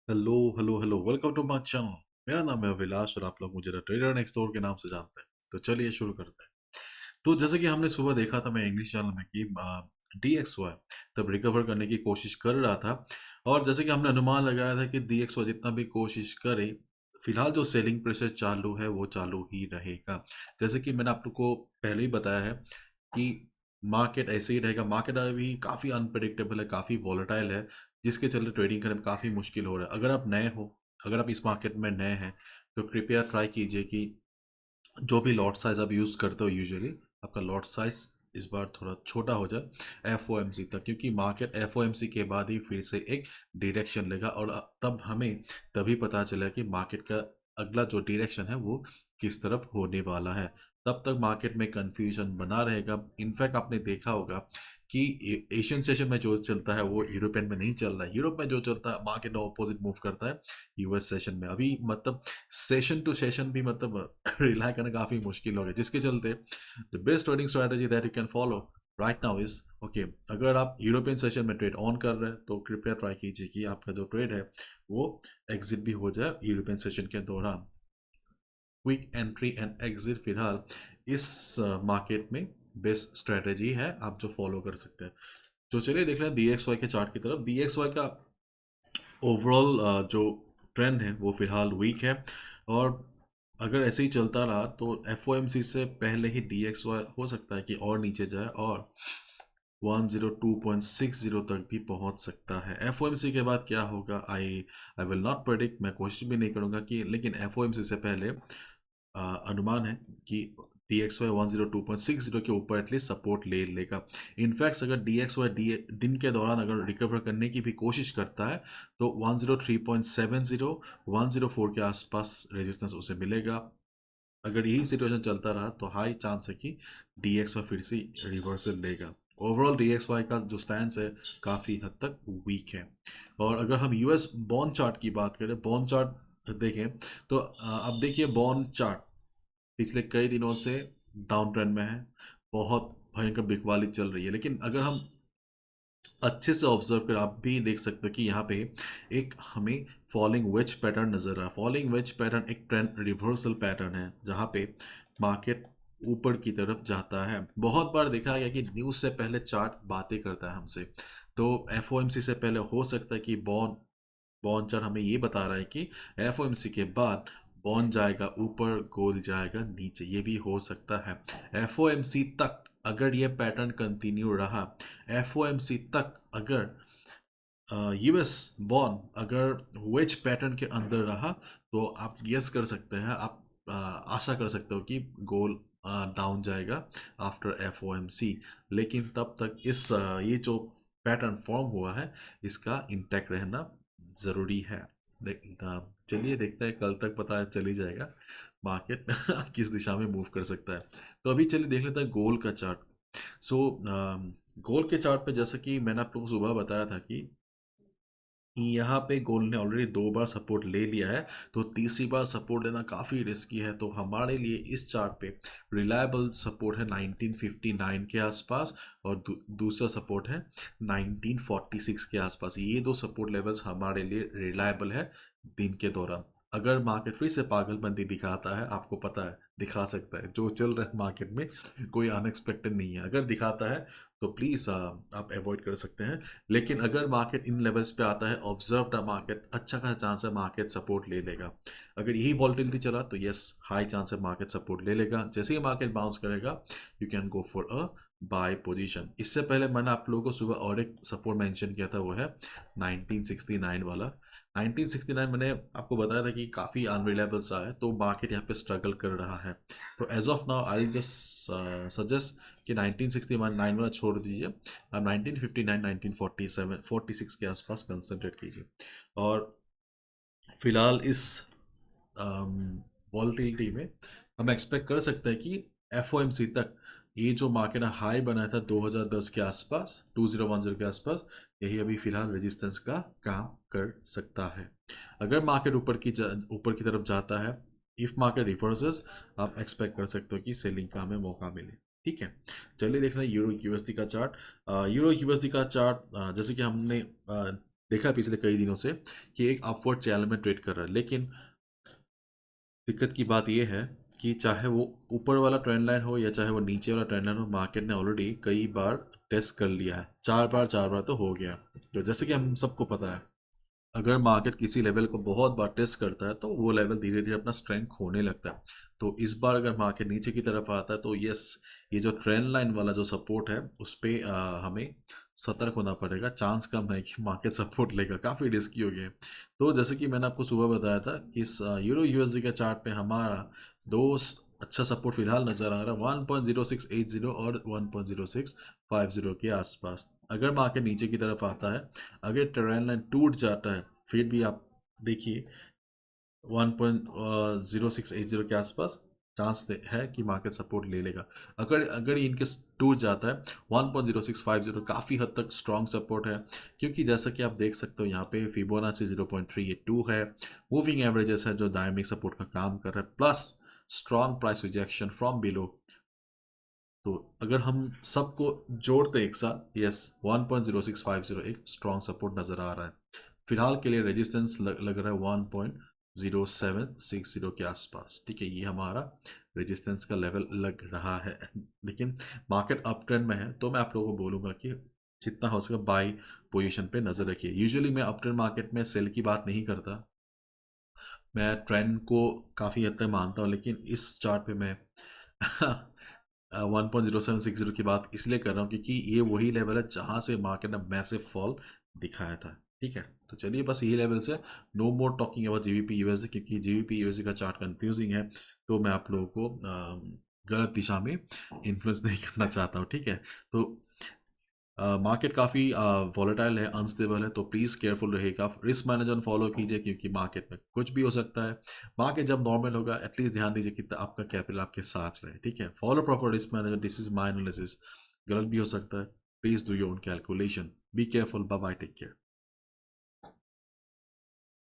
Hello hello hello, welcome to my channel. मेरा नाम है अभिलाष और आप लोग मुझे ट्रेडर नेक्स्ट डोर के नाम से जानते हैं। तो चलिए शुरू करते हैं। तो जैसे कि हमने सुबह देखा था मेरे इंग्लिश चैनल में कि DXY तब रिकवर करने की कोशिश कर रहा था। और जैसे कि हमने अनुमान लगाया था कि DXY जितना भी कोशिश करे, फिलहाल जो सेलिंग प्रेशर चालू है वो चालू ही रहेगा। जैसे कि मैंने आप लोग को पहले ही बताया है कि मार्केट ऐसे ही रहेगा। मार्केट अभी काफ़ी अनप्रेडिक्टेबल है, काफ़ी वॉलेटाइल है, जिसके चलते ट्रेडिंग करने में काफ़ी मुश्किल हो रहा है। अगर आप नए हो, अगर आप इस मार्केट में नए हैं, तो कृपया ट्राई कीजिए कि जो भी लॉट साइज आप यूज़ करते हो यूजुअली, आपका लॉट साइज इस बार थोड़ा छोटा हो जाए FOMC तक, क्योंकि मार्केट FOMC के बाद ही फिर से एक डायरेक्शन लेगा और तब हमें तभी पता चला कि मार्केट का अगला जो डायरेक्शन है वो किस तरफ होने वाला है। तब तक मार्केट में कंफ्यूजन बना रहेगा। इनफैक्ट आपने देखा होगा कि एशियन सेशन में जो चलता है वो यूरोपियन में नहीं चल रहा है। यूरोप में जो चलता है मार्केट ऑपोजिट मूव करता है US सेशन में। अभी मतलब सेशन टू सेशन भी मतलब रिलाई करना काफ़ी मुश्किल हो गया, जिसके चलते the best trading strategy that you can follow right now is okay. अगर आप यूरोपियन सेशन में ट्रेड ऑन कर रहे हैं तो कृपया ट्राई कीजिए कि आपका जो ट्रेड है वो एग्जिट भी हो जाए यूरोपियन सेशन के दौरान। क्विक एंट्री एंड एग्जिट फिलहाल इस मार्केट में बेस्ट स्ट्रेटेजी है, आप जो फॉलो कर सकते हैं। तो चलिए देख रहे हैं DXY के चार्ट की तरफ। DXY का ओवरऑल जो ट्रेंड है वो फिलहाल वीक है, और अगर ऐसे ही चलता रहा तो FOMC से पहले ही DXY हो सकता है कि और नीचे जाए और 102.60 तक भी पहुंच सकता है। FOMC के बाद क्या होगा, आई आई विल नॉट प्रेडिक्ट, मैं कोशिश भी नहीं करूंगा कि, लेकिन FOMC से पहले अनुमान है कि DXY 102.60 के ऊपर एटलीस्ट सपोर्ट ले लेगा। इनफैक्ट अगर DXY दिन के दौरान अगर रिकवर करने की भी कोशिश करता है तो 103.70 104 के आसपास रेजिस्टेंस उसे मिलेगा। अगर यही सिचुएशन चलता रहा तो हाई चांस है कि DXY फिर से रिवर्सल लेगा। ओवरऑल DXY का जो स्टैंस है काफ़ी हद तक वीक है। और अगर हम US बॉन्ड चार्ट की बात करें, बॉन्ड चार्ट देखें, तो अब देखिए बॉन्ड चार्ट पिछले कई दिनों से डाउन ट्रेंड में है। बहुत भयंकर बिकवाली चल रही है, लेकिन अगर हम अच्छे से ऑब्जर्व कर आप भी देख सकते हो कि यहाँ पे एक हमें फॉलिंग वेज पैटर्न नजर आ रहा है। फॉलिंग वेज पैटर्न एक ट्रेंड रिवर्सल पैटर्न है, जहाँ पे मार्केट ऊपर की तरफ जाता है। बहुत बार देखा गया कि न्यूज़ से पहले चार्ट बातें करता है हमसे। तो FOMC से पहले हो सकता है कि बॉन्ड बॉन्ड चार्ट हमें ये बता रहा है कि FOMC के बाद बॉन्ड जाएगा ऊपर, गोल्ड जाएगा नीचे, ये भी हो सकता है। FOMC तक अगर ये पैटर्न कंटिन्यू रहा, FOMC तक अगर US बॉन्ड अगर वेज पैटर्न के अंदर रहा, तो आप गेस कर सकते हैं, आप आशा कर सकते हो कि गोल्ड डाउन जाएगा आफ्टर FOMC। लेकिन तब तक ये जो पैटर्न फॉर्म हुआ है इसका इंटैक्ट रहना ज़रूरी है। चलिए देखते हैं, कल तक पता चल ही जाएगा मार्केट किस दिशा में मूव कर सकता है। तो अभी चलिए देख लेते हैं गोल्ड का चार्ट। सो गोल्ड के चार्ट पे जैसे कि मैंने आप लोगों को सुबह बताया था कि यहाँ पे गोल्ड ने ऑलरेडी 2 बार सपोर्ट ले लिया है, तो तीसरी बार सपोर्ट लेना काफ़ी रिस्की है। तो हमारे लिए इस चार्ट पे रिलायबल सपोर्ट है 1959 के आसपास, और दूसरा सपोर्ट है 1946 के आसपास। ये दो सपोर्ट लेवल्स हमारे लिए रिलायबल है दिन के दौरान। अगर मार्केट फिर से पागलपंती दिखाता है, आपको पता है दिखा सकता है, जो चल रहा है मार्केट में कोई अनएक्सपेक्टेड नहीं है। अगर दिखाता है तो प्लीज़ आप अवॉइड कर सकते हैं। लेकिन अगर मार्केट इन लेवल्स पे आता है, ऑब्जर्व्ड मार्केट, अच्छा खासा चांस है मार्केट सपोर्ट ले लेगा। अगर यही वॉल्टिलिटी चला तो यस, हाई चांस है मार्केट सपोर्ट ले लेगा। जैसे ही मार्केट बाउंस करेगा, you can go for a buy position. इससे पहले मैंने आप लोगों को सुबह और एक सपोर्ट मेंशन किया था, वो है 1969 वाला। 1969 मैंने आपको बताया था कि काफ़ी अनरिलायबल सा है, तो मार्केट यहाँ पे स्ट्रगल कर रहा है। तो as of now I just suggest कि 1969 वाला छोड़ दीजिए, आप 1959 1947 46 के आसपास कंसंट्रेट कीजिए। और फिलहाल इस वॉलेटिलिटी में हम एक्सपेक्ट कर सकते हैं कि FOMC तक ये जो मार्केट हाई बनाया था 2010 के आसपास, 2010 के आसपास, यही अभी फिलहाल रेजिस्टेंस का काम कर सकता है। अगर मार्केट ऊपर की तरफ जाता है, इफ मार्केट रिवर्सेस, आप एक्सपेक्ट कर सकते हो कि सेलिंग का हमें मौका मिले। ठीक है, चलिए देख रहे हैं यूरो USD का चार्ट। यूरो USD का चार्ट जैसे कि हमने देखा है पिछले कई दिनों से कि एक अपवर्ड चैनल में ट्रेड कर रहा है, लेकिन दिक्कत की बात यह है कि चाहे वो ऊपर वाला ट्रेंड लाइन हो या चाहे वो नीचे वाला ट्रेंड लाइन हो, मार्केट ने ऑलरेडी कई बार टेस्ट कर लिया है, चार बार तो हो गया। तो जैसे कि हम सबको पता है, अगर मार्केट किसी लेवल को बहुत बार टेस्ट करता है तो वो लेवल धीरे धीरे अपना स्ट्रेंथ खोने लगता है। तो इस बार अगर मार्केट नीचे की तरफ आता है तो यस, ये जो ट्रेंड लाइन वाला जो सपोर्ट है उस पर हमें सतर्क होना पड़ेगा। चांस कम है कि मार्केट सपोर्ट लेगा, काफ़ी रिस्की हो गया है। तो जैसे कि मैंने आपको सुबह बताया था कि इस यूरो यूएसडी के चार्ट पे हमारा अच्छा सपोर्ट फिलहाल नज़र आ रहा है 1.0680 और 1.0650 के आसपास। अगर मार्केट नीचे की तरफ आता है, अगर ट्रेंड लाइन टूट जाता है, फिर भी आप देखिए 1.0680 के आसपास चांस है कि मार्केट सपोर्ट ले लेगा। अगर अगर इनके टूट जाता है 1.0650 काफ़ी हद तक स्ट्रॉन्ग सपोर्ट है, क्योंकि जैसा कि आप देख सकते हो यहाँ पे फिबोनाची 0.382 है, मूविंग एवरेजेस है जो डायनेमिक सपोर्ट का काम कर रहा है, plus strong price rejection from below. तो अगर हम सबको जोड़ते एक साथ, यस 1.0650 एक स्ट्रॉन्ग सपोर्ट नज़र आ रहा है। फिलहाल के लिए रेजिस्टेंस लग रहा है 1.0760 के आसपास, ठीक है, ये हमारा रेजिस्टेंस का लेवल लग रहा है। लेकिन मार्केट अप ट्रेंड में है तो मैं आप लोगों को बोलूँगा कि जितना हो सके बाई पोजीशन पे नज़र रखिए। यूजुअली मैं अप ट्रेंड मार्केट में सेल की बात नहीं करता, मैं ट्रेंड को काफ़ी हद तक मानता हूँ, लेकिन इस चार्ट पे मैं 1.0760 की बात इसलिए कर रहा हूँ क्योंकि ये वही लेवल है जहाँ से मार्केट ने मैसिव फॉल दिखाया था। ठीक है, तो चलिए बस यही लेवल से no more talking about GBP USD, क्योंकि जीबीपी यूएसडी का चार्ट कंफ्यूजिंग है, तो मैं आप लोगों को गलत दिशा में इन्फ्लुएंस नहीं करना चाहता हूँ। ठीक है, तो मार्केट काफ़ी वॉलेटाइल है, अनस्टेबल है, तो प्लीज़ केयरफुल रहिएगा, रिस्क मैनेजमेंट फॉलो कीजिए, क्योंकि मार्केट में कुछ भी हो सकता है। मार्केट जब नॉर्मल होगा एटलीस्ट ध्यान दीजिए कि आपका कैपिटल आपके साथ रहे। ठीक है, follow proper risk management, this is my analysis. गलत भी हो सकता है, please do your own calculation, be careful, bye bye, take care.